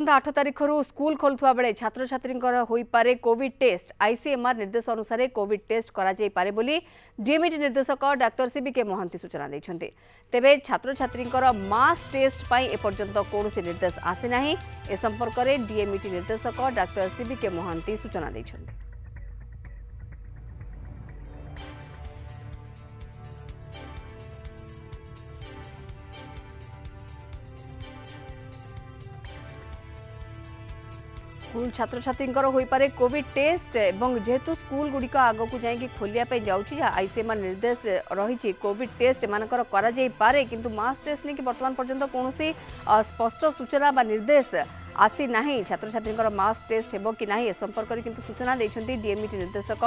आसंता 8 तारिख स्कूल खोलुवा बेले छात्र छात्री हो पारे कोविड टेस्ट आईसीएमआर निर्देश अनुसार कोविड टेस्ट करा जाई पारे बोली डीएमईटी निर्देशक डाक्टर सीबीके महांती सूचना देछन्ते। तेबे छात्र छात्री मास टेस्ट पाई एपर्यंत कौन निर्देश आसी नाही। ए संपर्क में डीएमईटी निर्देशक डाक्टर सीबीके महांती सूचना देछन्ते। स्कूल छात्र छात्री हो पारे कोविड टेस्ट एवं जेहेतु स्कूल गुड़िक आग को जाकि खोलिया जाऊँगी आईसीएमआर निर्देश रही कोविड टेस्ट एमानकर करा जाई पारे किंतु मास टेस्ट नहीं कि वर्तमान पर्यंत कौन स्पष्ट सूचना बा निर्देश आसी नाही। छात्र छात्री मास टेस्ट हेबो कि नाही ए संपर्क में किंतु सूचना देछन्ती डीएमईटी निर्देशक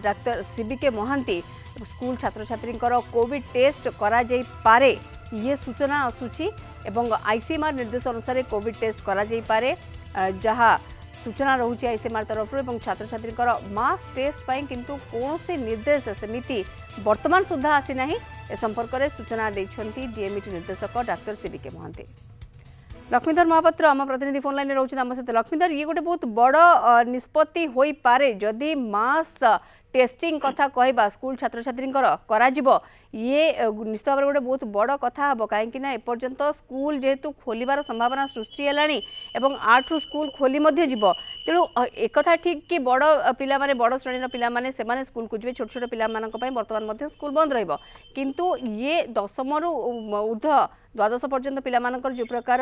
डाक्टर सीबीके महांती। स्कूल छात्र छात्री कोविड टेस्ट करा जाई पारे ये सूचना आसुची एवं आईसीएमआर निर्देश अनुसार कोविड टेस्ट करा जाई पारे जहाँ सूचना रोचे आईसीएमआर तरफ छात्र छात्री मास टेस्ट पाई किंतु कौन से निर्देश सेमिति वर्तमान सुधा आसी नाही। ए संपर्क में सूचना देछन्ती डीएमईटी निर्देशक डाक्टर सीबीके महांती। लक्ष्मीधर महापात्र आम प्रतिनिधि फोन लाइन रोचे आम सहित। लक्ष्मीधर ये गोटे बहुत बड़ निष्पत्ति होई पारे जदि मास टेस्टिंग कथा कहबा स्कूल छात्र छात्री ये निश्चित भाव गोटे बहुत बड़ कथा हम कहीं एपर्यंत स्कूल जेहेतु खोलिबार संभावना सृष्टि है एवं 8 रु स्कूल खोली तेणु एक ठीक कि बड़ पिला माने बड़ श्रेणी पिला माने सेमाने स्कूल को जी छोट छोट पिला बर्तमान स्कूल बंद रहिबो किंतु ये 10 रु ऊर्ध द्वादश पर्यंत पिला जो प्रकार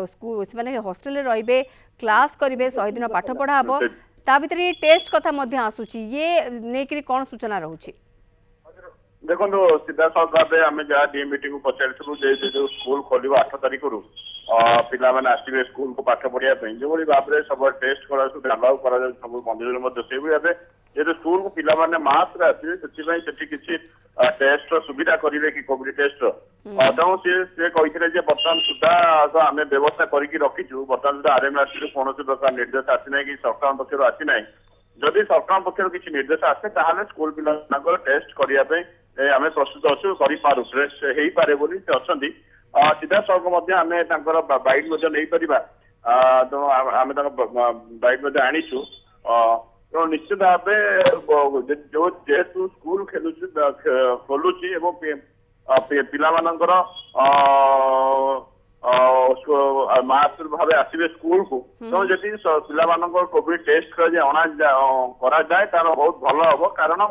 स्कूल से हॉस्टेल रे क्लास करेंगे 100 दिन पाठ पढ़ा हम ता भीतर ये टेस्ट कथा आसूची ये नहीं कौन सूचना रोचे। देखो सीधा सड़क आम जहाँ डीएमईटी को पचारू जो स्कूल खोल 8 तारिख रू पिला माने आसवे स्कूल को पाठ पढ़िया जो भाव में सब टेस्ट कर सब मंदिर से भाव जेहतु स्कूल को पिला माने मास आसवे से किसी टेस्ट सुविधा करेंगे कि कोविड टेस्ट तेणु सी कही बर्तमान सुधा आम व्यवस्था करके रखीचु बर्तमान सुधा आरएमआरसी कौन प्रकार निर्देश आसीना कि सरकार पक्ष आसीना जदि सरकार पक्ष किसी निर्देश आसे ताहले स्कूल पिला टेस्ट करने आम प्रस्तुत अच्छु करूँ टेस्ट हो पारे बोली से अच्छा सीधा सड़क आम बैट नहीं पार तो आम बैट आनीचु तो निश्चित भाव जो जेहेतु स्कूल खोलुची पिला मास भाव आसवे स्कूल को तो जदि पिला कोविड टेस्ट करा जाए तार बहुत भल हम कारण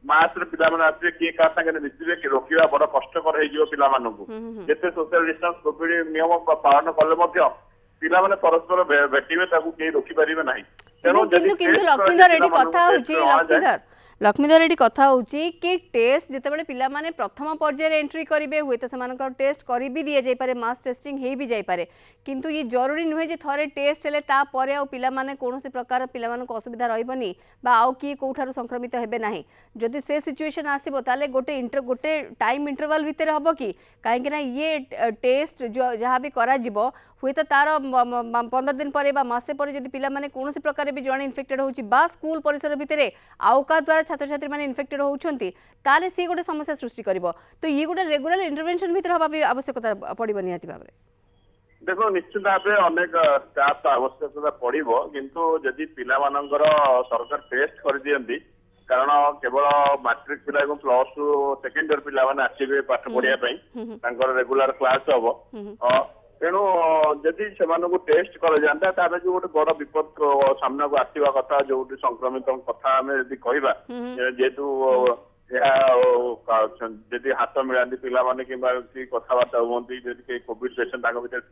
मास पिला आसवे किए क्या सागे मिसवे रोकवा बड़ कष्टकर होते सोशल डिस्टेंस कोविड नियम पालन कले पिला माने परस्पर भेटिबे ताकू के रोकी परिबे नाही। लक्ष्मीधर एटी कथा होची कि टेस्ट जितेबाला पिला माने प्रथम पर्यायर एंट्री करेंगे हुए तो से टेस्ट कर भी दि जाए मास टेस्टिंग हो भी जाए किंतु ये जरूरी नुहे जे थरे टेस्ट हेले तापर आउ पिला माने कौन प्रकार पिला मानक असुविधा रहिबनी बा आउ किए कोठारु संक्रमित हेबे नाही। जदि से सिचुएशन आसीबो ताले गोटे टाइम इंटरवल भितर हबो कि काहेकि ना ये टेस्ट जो जहाँ भी करा जिवो हुए तो तार 15 दिन पर मासे पर जदि पिला माने कौन प्रकार भी जड़े इनफेक्टेड होची बा स्कूल परिसर भितर आउ का द्वारा छात्र छात्री माने इनफेक्टेड होउछंती ताले सी गोटे समस्या सृष्टि करिवो तो ये गोटे रेगुलर इंटरवेंशन भितर हबा भी आवश्यकता पड़िबो निहाती भाबरे। देखो निश्चित भाव अनेक स्टाफ आवश्यकता पड़ो किंतु जदि पिला मानकर सरकार टेस्ट कर दियंती कारण केवल मैट्रिक पिला प्लस टू सेकेंड इयर पिला माने आसीबे पाठ पढ़िया रेगुलर क्लास हम तेणु जदि से टेस्ट कर जाता तार जो गोटे बड़ विपद सामना को आसवा कथा जो संक्रमित कथा आम कहवा जेहेतु जदि हाथ मिलांती पिला माने किंबा कथबार्ता हुई कोविड पेशेंट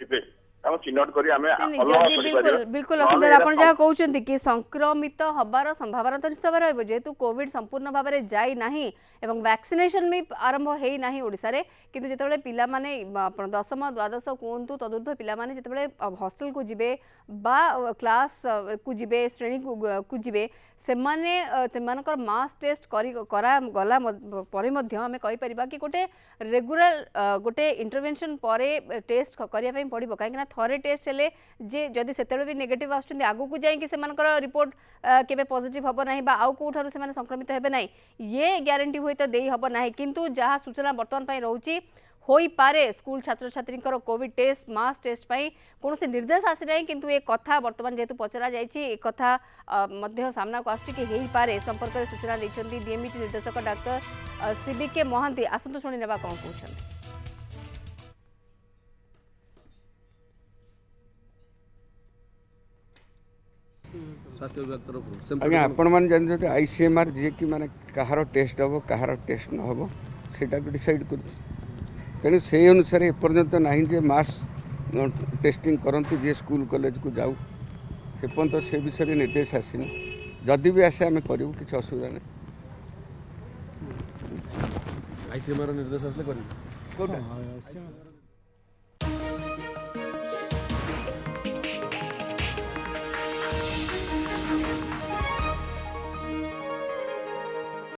थे चिन्हट कर बिल्कुल लक्ष्मीधर आप जहाँ कहते कि संक्रमित हबार संभावना तो निश्चित भाव जेहेतु कोविड संपूर्ण भाव में जाई नाही एवं वैक्सीनेशन भी आरंभ है नाही ओडिसा रे किंतु जेतेबेले पिला माने 10म द्वादश कहतु तदूर्ध्व पिला माने जेतेबेले हॉस्टल को जिबे बा क्लास को जिबे श्रेणी को जिबे सेमाने तेमानकर मास टेस्ट करा गला परे मध्य आमे कहि परिबा कि गोटे रेगुलर गोटे इंटरवेंशन परे टेस्ट करिया पई पड़िबो काहे कि थरे टेस्ट हेले जे जदि सेतेबेले भी नेगेटिव आछुंदी आगु को जाई कि सेमानकर रिपोर्ट केबे पॉजिटिव हबो नाही बा आउ कोठारु सेमाने संक्रमित हेबे नाही ये ग्यारंटी होय तो देई हबो नाही किंतु जहाँ सूचना वर्तमान पई रहउची होई पारे स्कूल छात्र छात्री कोविड टेस्ट मास टेस्ट पाई कौन से निर्देश आसी ना किंतु ए कथा वर्तमान जेतु पचरा जायछि ए कथा मध्य सामना को आछि कि हेई पारे संपर्क में सूचना दैछन्ती डीएमईटी निर्देशक डॉक्टर सीबीके महांती आसंतु शुणी नेबा कोन कहउछन्ती। स्वास्थ्य विभाग तरफ आज्ञा आपण मैंने जानते आईसीएमआर जी कि माने कहार टेस्ट हम कहार टेस्ट न हम सेटा को डिसाइड कर तेणु से अनुसार एपर्यंत ना जे मास टेस्टिंग करती जी स्कूल कॉलेज को जाऊ से पर्यंत से विषय निर्देश आसनी जदि भी आसे आम करूँ किसी असुविधा नहीं। आईसीएमआर निर्देश आसले करिवे कोटा